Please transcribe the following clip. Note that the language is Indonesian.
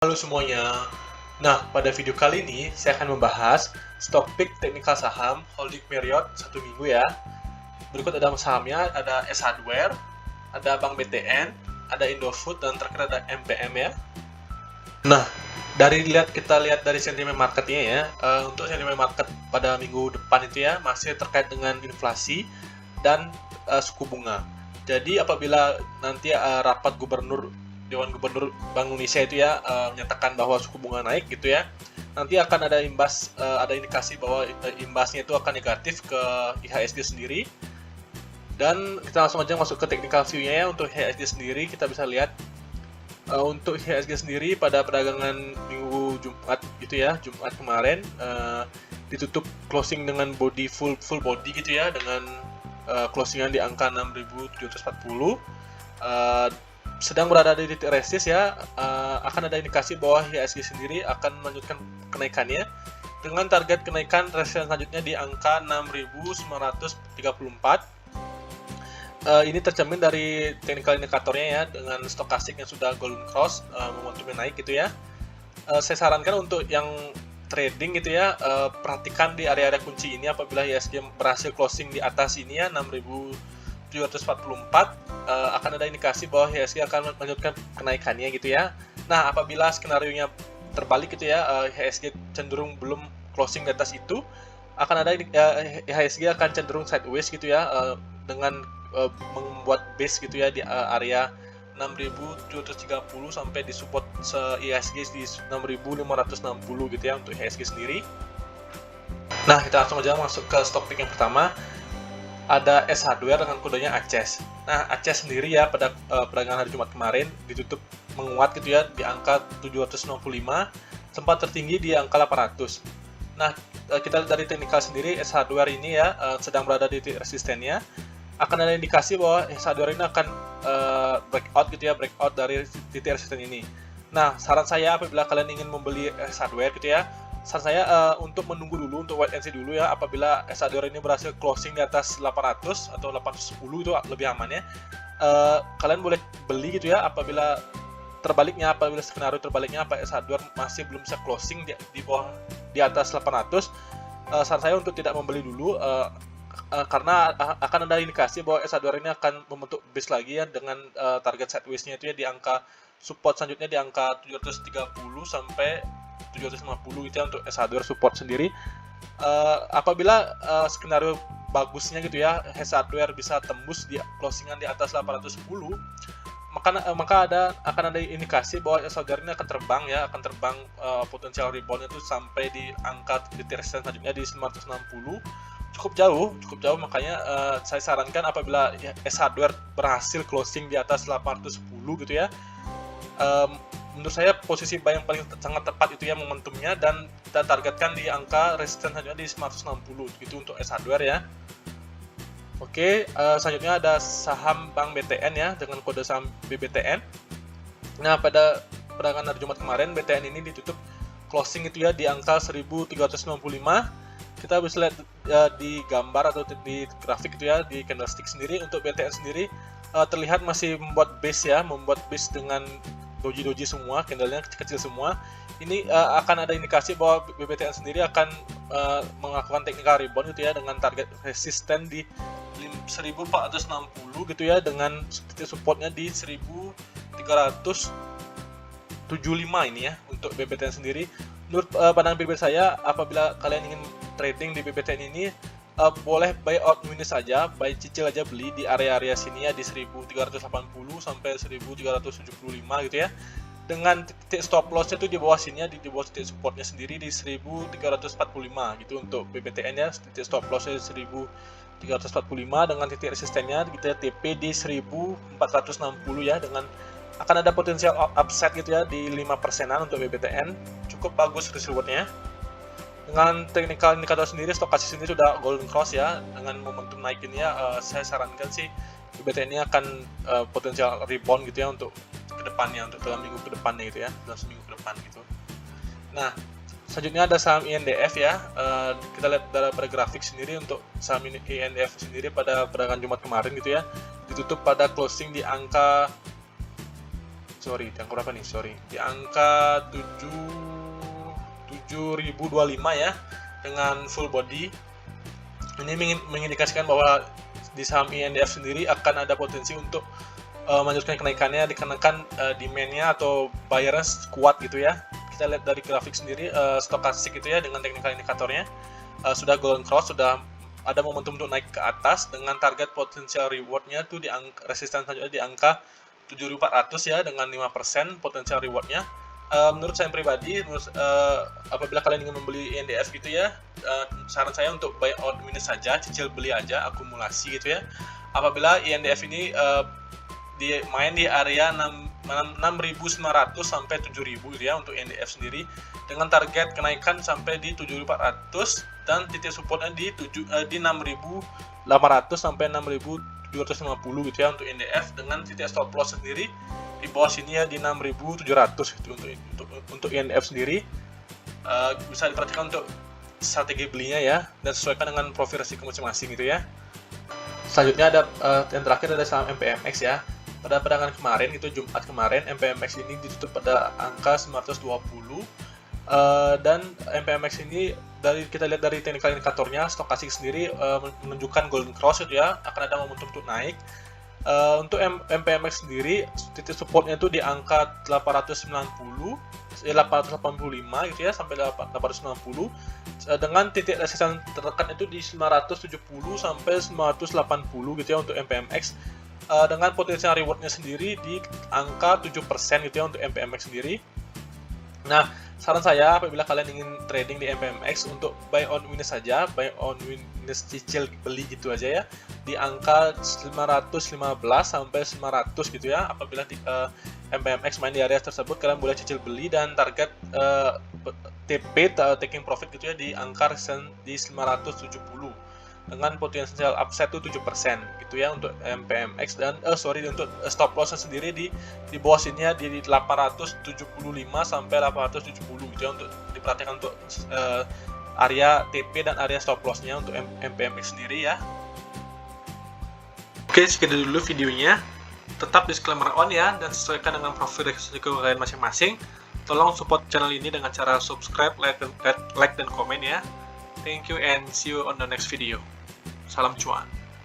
Halo semuanya. Nah, pada video kali ini saya akan membahas stock pick teknikal saham holding period 1 minggu ya. Berikut ada sahamnya, ada S Hardware, ada Bank BTN, ada Indofood, dan terakhir ada MPM ya. Nah, kita lihat dari sentimen marketnya ya. Untuk sentimen market pada minggu depan itu ya masih terkait dengan inflasi dan suku bunga. Jadi apabila nanti rapat Dewan Gubernur Bank Indonesia itu ya menyatakan bahwa suku bunga naik gitu ya, nanti akan ada ada indikasi bahwa imbasnya itu akan negatif ke IHSG sendiri. Dan kita langsung aja masuk ke technical view-nya ya. Untuk IHSG sendiri kita bisa lihat untuk IHSG sendiri pada perdagangan minggu Jumat gitu ya, Jumat kemarin ditutup closing dengan full body gitu ya, dengan closingan di angka 6.740, sedang berada di titik resist ya. Akan ada indikasi bahwa IHSG sendiri akan melanjutkan kenaikannya dengan target kenaikan resistance selanjutnya di angka 6.934. Ini tercermin dari technical indikatornya ya, dengan stokastik yang sudah golden cross, momentumnya naik gitu ya. Saya sarankan untuk yang trading gitu ya, perhatikan di area-area kunci ini. Apabila IHSG berhasil closing di atas ini ya, 6.744, akan ada indikasi bahwa IHSG akan melanjutkan kenaikannya gitu ya. Nah, apabila skenario-nya terbalik gitu ya, IHSG cenderung belum closing di atas itu, akan ada IHSG akan cenderung sideways gitu ya, dengan membuat base gitu ya di area 6.730 sampai di support IHSG di 6.560 gitu ya untuk IHSG sendiri. Nah, kita langsung aja masuk ke stock pick yang pertama. Ada S Hardware dengan kodenya ACES. Nah, ACES sendiri ya pada perdagangan hari Jumat kemarin ditutup menguat gitu ya di angka 795, sempat tertinggi di angka 800. Nah, kita dari teknikal sendiri S Hardware ini ya sedang berada di titik resistennya. Akan ada indikasi bahwa S Hardware ini akan breakout dari titik resisten ini. Nah, saran saya apabila kalian ingin membeli S Hardware gitu ya, saran saya untuk menunggu dulu, untuk wait and see dulu ya. Apabila S Hardware ini berhasil closing di atas 800 atau 810 itu lebih aman ya. Kalian boleh beli gitu ya. Apabila skenario terbaliknya S Hardware masih belum bisa closing di atas 800, saran saya untuk tidak membeli dulu, karena akan ada indikasi bahwa S Hardware ini akan membentuk base lagi ya, dengan target sideways-nya itu ya di angka support selanjutnya di angka 730 sampai 750 gitu ya untuk S Hardware support sendiri. Apabila skenario bagusnya gitu ya, S Hardware bisa tembus di closingan di atas 810, maka akan ada indikasi bahwa S Hardware ini akan terbang potensial rebound itu sampai di angka titik resistance selanjutnya di 960. cukup jauh, makanya saya sarankan apabila S Hardware berhasil closing di atas 810 gitu ya, menurut saya posisi buy yang paling sangat tepat itu ya momentumnya, dan kita targetkan di angka resistance selanjutnya di 960 gitu untuk S Hardware ya. Oke, selanjutnya ada saham Bank BTN ya dengan kode saham BBTN. Nah, pada perdagangan hari Jumat kemarin BTN ini ditutup closing itu ya di angka 1395. Kita bisa lihat di gambar atau di grafik itu ya, di candlestick sendiri untuk BTN sendiri terlihat masih membuat base dengan doji semua, candlenya kecil-kecil semua. Ini akan ada indikasi bahwa BBTN sendiri akan melakukan technical rebound gitu ya, dengan target resisten di 1460 gitu ya, dengan titik supportnya di 1375 ini ya untuk BBTN sendiri. Menurut pandangan pribadi saya, apabila kalian ingin trading di BBTN ini, boleh buy out minus saja, buy cicil aja, beli di area-area sini ya di 1380 sampai 1375 gitu ya, dengan titik stop loss itu di bawah sini ya, di bawah titik supportnya sendiri di 1345 gitu untuk BBTN ya. Titik stop lossnya 1345 dengan titik resistennya kita TP di 1460 ya, dengan akan ada potensial upside gitu ya di 5%-an untuk BBTN. Cukup bagus risk rewardnya. Dengan technical indikator sendiri, stokastik sendiri sudah golden cross ya, dengan momentum naik ini ya, saya sarankan sih BBTN ini akan potensial rebound gitu ya untuk kedepannya, untuk dalam minggu kedepannya gitu ya, dalam seminggu ke depan gitu. Nah, selanjutnya ada saham INDF ya. Kita lihat pada grafik sendiri untuk saham INDF sendiri pada perdagangan Jumat kemarin gitu ya, ditutup pada closing di angka sorry, di angka berapa nih? Sorry, di angka 7.025 ya, dengan full body. Ini mengindikasikan bahwa di saham INDF sendiri akan ada potensi untuk melanjutkan kenaikannya dikarenakan demand-nya atau bayarnya kuat gitu ya. Kita lihat dari grafik sendiri, stokastik gitu ya, dengan technical indikatornya sudah golden cross, sudah ada momentum untuk naik ke atas dengan target potensial reward-nya tuh di angka resisten selanjutnya di angka 7.400 ya, dengan 5% potensial reward-nya. Menurut saya pribadi, apabila kalian ingin membeli INDF gitu ya, saran saya untuk buy on minus saja, cicil beli aja, akumulasi gitu ya. Apabila INDF ini main di area 6.900 sampai 7.000 gitu ya untuk INDF sendiri, dengan target kenaikan sampai di 7.400 dan titik supportnya di 6.800 sampai 6.750 gitu ya untuk INDF, dengan titik stop loss sendiri di bawah sini ya di 6.700 gitu untuk INDF sendiri. Bisa diperhatikan untuk strategi belinya ya, dan sesuaikan dengan profil risiko masing-masing gitu ya. Selanjutnya ada yang terakhir ada saham MPMX ya. Pada perdagangan kemarin, itu Jumat kemarin, MPMX ini ditutup pada angka 920 dan MPMX ini kita lihat dari technical indikatornya, stokastik sendiri menunjukkan golden cross itu ya, akan ada momentum untuk naik. Untuk MPMX sendiri titik supportnya itu di angka 885 gitu ya, sampai 890, dengan titik resisten terdekat itu di 970 sampai 980 gitu ya untuk MPMX, dengan potensial rewardnya sendiri di angka 7% gitu ya untuk MPMX sendiri. Nah, saran saya apabila kalian ingin trading di MPMX, untuk buy on minus saja, buy on minus cicil beli gitu aja ya, di angka 515 sampai 900 gitu ya. Apabila MPMX main di area tersebut, kalian boleh cicil beli dan target TP taking profit gitu ya di angka di 570 dengan potensial upside itu 7% gitu ya untuk MPMX, dan untuk stop loss sendiri di bawah sini ya di 875 sampai 870 gitu ya, untuk diperhatikan untuk area TP dan area stop loss-nya untuk MPMX sendiri ya. Oke, sekian dulu videonya. Tetap disclaimer on ya, dan sesuaikan dengan profil risiko kalian masing-masing. Tolong support channel ini dengan cara subscribe, like dan komen ya. Thank you and see you on the next video. Salam cuan.